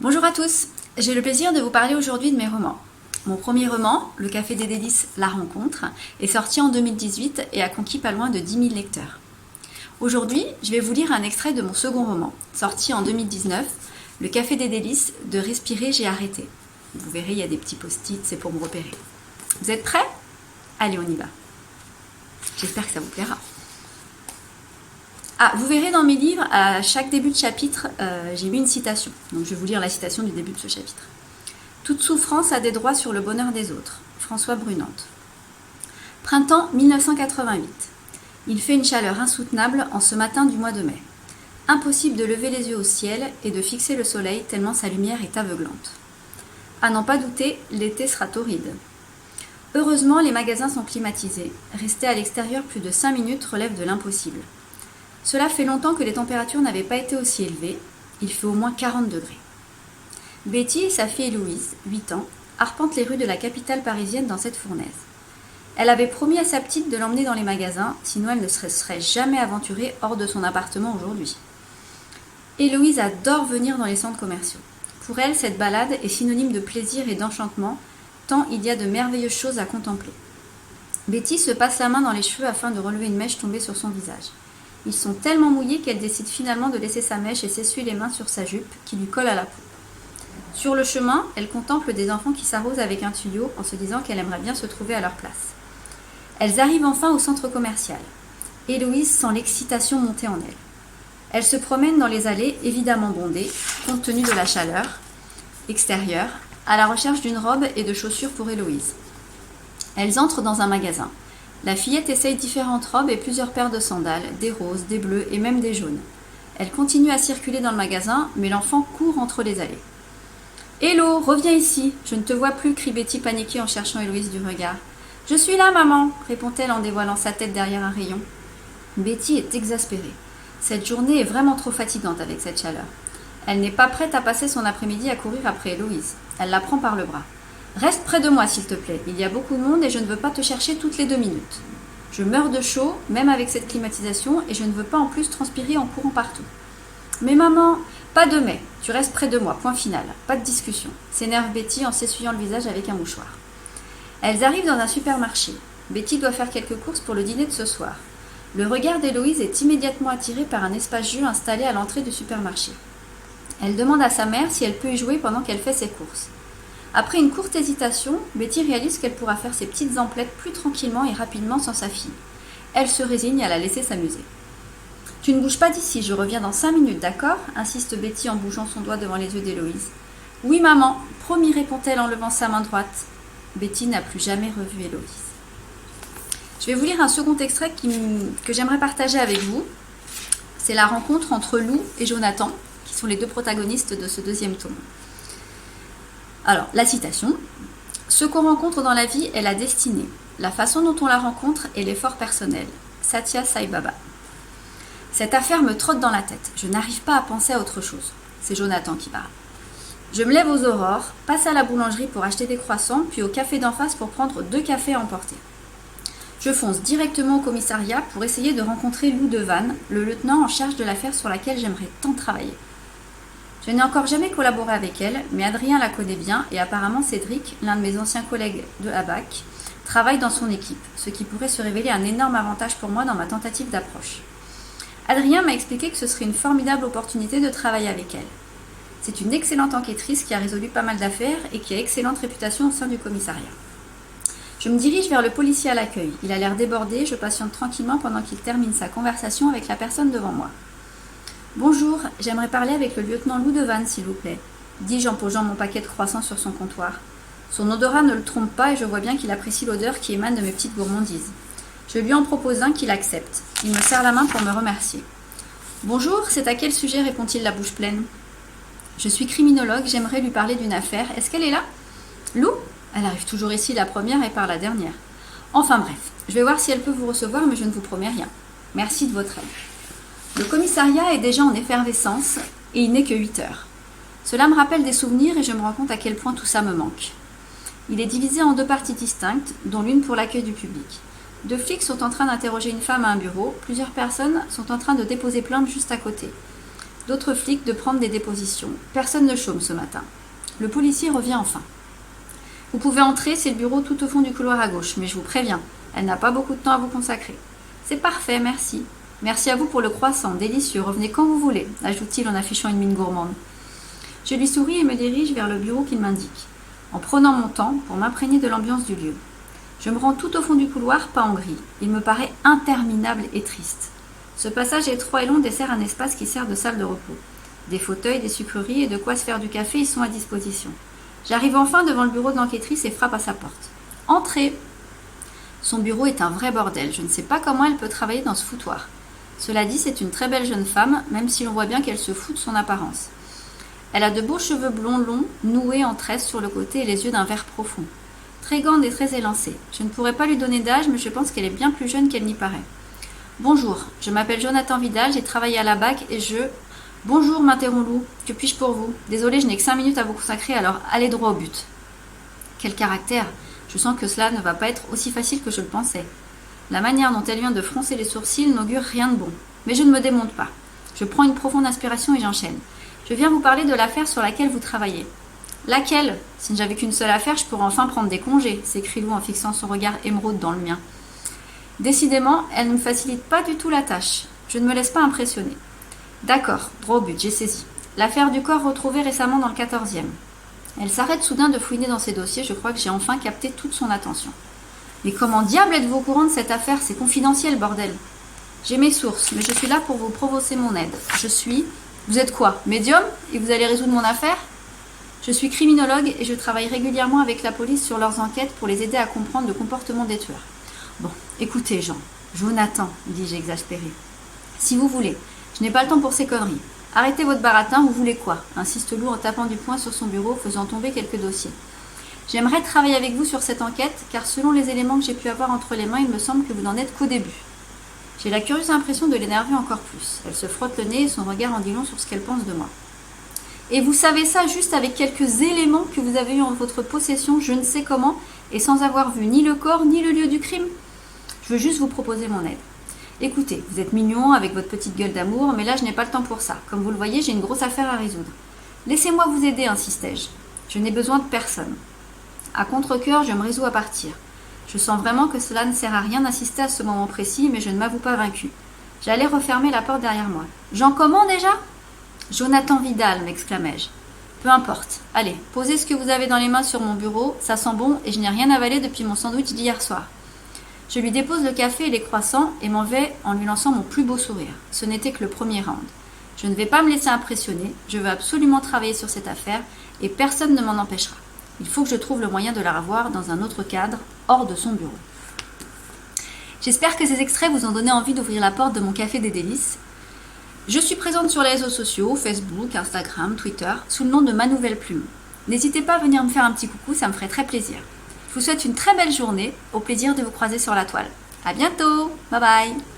Bonjour à tous, j'ai le plaisir de vous parler aujourd'hui de mes romans. Mon premier roman, Le Café des Délices, La Rencontre, est sorti en 2018 et a conquis pas loin de 10 000 lecteurs. Aujourd'hui, je vais vous lire un extrait de mon second roman, sorti en 2019, Le Café des Délices, de Respirer, j'ai arrêté. Vous verrez, il y a des petits post-it, c'est pour me repérer. Vous êtes prêts? Allez, on y va. J'espère que ça vous plaira. Vous verrez dans mes livres, à chaque début de chapitre, j'ai mis une citation. Donc je vais vous lire la citation du début de ce chapitre. Toute souffrance a des droits sur le bonheur des autres. François Brunante. Printemps 1988. Il fait une chaleur insoutenable en ce matin du mois de mai. Impossible de lever les yeux au ciel et de fixer le soleil tellement sa lumière est aveuglante. À n'en pas douter, l'été sera torride. Heureusement, les magasins sont climatisés. Rester à l'extérieur plus de 5 minutes relève de l'impossible. Cela fait longtemps que les températures n'avaient pas été aussi élevées. Il fait au moins 40 degrés. Betty et sa fille Louise, 8 ans, arpentent les rues de la capitale parisienne dans cette fournaise. Elle avait promis à sa petite de l'emmener dans les magasins, sinon elle ne se serait jamais aventurée hors de son appartement aujourd'hui. Héloïse adore venir dans les centres commerciaux. Pour elle, cette balade est synonyme de plaisir et d'enchantement, tant il y a de merveilleuses choses à contempler. Betty se passe la main dans les cheveux afin de relever une mèche tombée sur son visage. Ils sont tellement mouillés qu'elle décide finalement de laisser sa mèche et s'essuie les mains sur sa jupe qui lui colle à la peau. Sur le chemin, elle contemple des enfants qui s'arrosent avec un tuyau en se disant qu'elle aimerait bien se trouver à leur place. Elles arrivent enfin au centre commercial. Héloïse sent l'excitation monter en elle. Elle se promène dans les allées évidemment bondées, compte tenu de la chaleur extérieure, à la recherche d'une robe et de chaussures pour Héloïse. Elles entrent dans un magasin. La fillette essaye différentes robes et plusieurs paires de sandales, des roses, des bleus et même des jaunes. Elle continue à circuler dans le magasin, mais l'enfant court entre les allées. « Hello, reviens ici, je ne te vois plus » crie Betty paniquée en cherchant Héloïse du regard. « Je suis là, maman » répond-elle en dévoilant sa tête derrière un rayon. Betty est exaspérée. Cette journée est vraiment trop fatigante avec cette chaleur. Elle n'est pas prête à passer son après-midi à courir après Héloïse. Elle la prend par le bras. « Reste près de moi, s'il te plaît. Il y a beaucoup de monde et je ne veux pas te chercher toutes les 2 minutes. Je meurs de chaud, même avec cette climatisation, et je ne veux pas en plus transpirer en courant partout. »« Mais maman, pas de mais. Tu restes près de moi, point final. Pas de discussion. » s'énerve Betty en s'essuyant le visage avec un mouchoir. Elles arrivent dans un supermarché. Betty doit faire quelques courses pour le dîner de ce soir. Le regard d'Héloïse est immédiatement attiré par un espace jeu installé à l'entrée du supermarché. Elle demande à sa mère si elle peut y jouer pendant qu'elle fait ses courses. Après une courte hésitation, Betty réalise qu'elle pourra faire ses petites emplettes plus tranquillement et rapidement sans sa fille. Elle se résigne à la laisser s'amuser. « Tu ne bouges pas d'ici, je reviens dans 5 minutes, d'accord ?» insiste Betty en bougeant son doigt devant les yeux d'Héloïse. « Oui, maman, promis » répond-elle en levant sa main droite. Betty n'a plus jamais revu Héloïse. Je vais vous lire un second extrait que j'aimerais partager avec vous. C'est la rencontre entre Lou et Jonathan, qui sont les 2 protagonistes de ce 2e tome. Alors, la citation. « Ce qu'on rencontre dans la vie est la destinée. La façon dont on la rencontre est l'effort personnel. » Satya Sai Baba. Cette affaire me trotte dans la tête. Je n'arrive pas à penser à autre chose. C'est Jonathan qui parle. Je me lève aux aurores, passe à la boulangerie pour acheter des croissants, puis au café d'en face pour prendre 2 cafés à emporter. Je fonce directement au commissariat pour essayer de rencontrer Lou Devanne, le lieutenant en charge de l'affaire sur laquelle j'aimerais tant travailler. Je n'ai encore jamais collaboré avec elle, mais Adrien la connaît bien et apparemment Cédric, l'un de mes anciens collègues de ABAC, travaille dans son équipe, ce qui pourrait se révéler un énorme avantage pour moi dans ma tentative d'approche. Adrien m'a expliqué que ce serait une formidable opportunité de travailler avec elle. C'est une excellente enquêtrice qui a résolu pas mal d'affaires et qui a excellente réputation au sein du commissariat. Je me dirige vers le policier à l'accueil. Il a l'air débordé, je patiente tranquillement pendant qu'il termine sa conversation avec la personne devant moi. « Bonjour, j'aimerais parler avec le lieutenant Lou Devanne, s'il vous plaît, » dis-je en posant mon paquet de croissants sur son comptoir. Son odorat ne le trompe pas et je vois bien qu'il apprécie l'odeur qui émane de mes petites gourmandises. Je lui en propose un qu'il accepte. Il me serre la main pour me remercier. « Bonjour, c'est à quel sujet ?» répond-il la bouche pleine. « Je suis criminologue, j'aimerais lui parler d'une affaire. Est-ce qu'elle est là ?»« Lou ? Elle arrive toujours ici la première et part la dernière. Enfin bref, je vais voir si elle peut vous recevoir, mais je ne vous promets rien. Merci de votre aide. » Le commissariat est déjà en effervescence et il n'est que 8 heures. Cela me rappelle des souvenirs et je me rends compte à quel point tout ça me manque. Il est divisé en 2 parties distinctes, dont l'une pour l'accueil du public. 2 flics sont en train d'interroger une femme à un bureau, plusieurs personnes sont en train de déposer plainte juste à côté. d'autres flics de prendre des dépositions. Personne ne chôme ce matin. Le policier revient enfin. Vous pouvez entrer, c'est le bureau tout au fond du couloir à gauche, mais je vous préviens, elle n'a pas beaucoup de temps à vous consacrer. C'est parfait, merci. Merci à vous pour le croissant, délicieux, revenez quand vous voulez, ajoute-t-il en affichant une mine gourmande. Je lui souris et me dirige vers le bureau qu'il m'indique, en prenant mon temps pour m'imprégner de l'ambiance du lieu. Je me rends tout au fond du couloir, pas en gris. Il me paraît interminable et triste. Ce passage étroit et long dessert un espace qui sert de salle de repos. Des fauteuils, des sucreries et de quoi se faire du café y sont à disposition. J'arrive enfin devant le bureau de l'enquêtrice et frappe à sa porte. « Entrez !» Son bureau est un vrai bordel. Je ne sais pas comment elle peut travailler dans ce foutoir. Cela dit, c'est une très belle jeune femme, même si l'on voit bien qu'elle se fout de son apparence. Elle a de beaux cheveux blonds longs, noués en tresses sur le côté et les yeux d'un vert profond. Très grande et très élancée. Je ne pourrais pas lui donner d'âge, mais je pense qu'elle est bien plus jeune qu'elle n'y paraît. « Bonjour, je m'appelle Jonathan Vidal, j'ai travaillé à la BAC et je... » « Bonjour, m'interrompt Lou, que puis-je pour vous ? Désolée, je n'ai que 5 minutes à vous consacrer, alors allez droit au but. » Quel caractère ! Je sens que cela ne va pas être aussi facile que je le pensais. La manière dont elle vient de froncer les sourcils n'augure rien de bon. Mais je ne me démonte pas. Je prends une profonde inspiration et j'enchaîne. Je viens vous parler de l'affaire sur laquelle vous travaillez. Laquelle ? Si j'avais qu'une seule affaire, je pourrais enfin prendre des congés, s'écrie Lou en fixant son regard émeraude dans le mien. Décidément, elle ne me facilite pas du tout la tâche. Je ne me laisse pas impressionner. D'accord, droit au but, j'ai saisi. L'affaire du corps retrouvé récemment dans le 14e. Elle s'arrête soudain de fouiner dans ses dossiers, je crois que j'ai enfin capté toute son attention. Mais comment diable êtes-vous au courant de cette affaire ? C'est confidentiel, bordel. J'ai mes sources, mais je suis là pour vous provoquer mon aide. Je suis... Vous êtes quoi ? Médium ? Et vous allez résoudre mon affaire ? Je suis criminologue et je travaille régulièrement avec la police sur leurs enquêtes pour les aider à comprendre le comportement des tueurs. Bon, écoutez, Jonathan, dis-je exaspéré. Si vous voulez, je n'ai pas le temps pour ces conneries. Arrêtez votre baratin, vous voulez quoi ? Insiste Lou en tapant du poing sur son bureau, faisant tomber quelques dossiers. J'aimerais travailler avec vous sur cette enquête, car selon les éléments que j'ai pu avoir entre les mains, il me semble que vous n'en êtes qu'au début. J'ai la curieuse impression de l'énerver encore plus. Elle se frotte le nez et son regard en dit long sur ce qu'elle pense de moi. Et vous savez ça juste avec quelques éléments que vous avez eu en votre possession, je ne sais comment, et sans avoir vu ni le corps ni le lieu du crime ? Je veux juste vous proposer mon aide. Écoutez, vous êtes mignon avec votre petite gueule d'amour, mais là je n'ai pas le temps pour ça. Comme vous le voyez, j'ai une grosse affaire à résoudre. Laissez-moi vous aider, insistai-je. Je n'ai besoin de personne. À contre-cœur, je me résous à partir. Je sens vraiment que cela ne sert à rien d'assister à ce moment précis, mais je ne m'avoue pas vaincue. J'allais refermer la porte derrière moi. Jean comment déjà ? Jonathan Vidal, m'exclamai-je. Peu importe. Allez, posez ce que vous avez dans les mains sur mon bureau, ça sent bon et je n'ai rien avalé depuis mon sandwich d'hier soir. Je lui dépose le café et les croissants et m'en vais en lui lançant mon plus beau sourire. Ce n'était que le premier round. Je ne vais pas me laisser impressionner, je veux absolument travailler sur cette affaire et personne ne m'en empêchera. Il faut que je trouve le moyen de la revoir dans un autre cadre, hors de son bureau. J'espère que ces extraits vous ont donné envie d'ouvrir la porte de mon café des délices. Je suis présente sur les réseaux sociaux, Facebook, Instagram, Twitter, sous le nom de Ma Nouvelle Plume. N'hésitez pas à venir me faire un petit coucou, ça me ferait très plaisir. Je vous souhaite une très belle journée, au plaisir de vous croiser sur la toile. À bientôt, bye bye.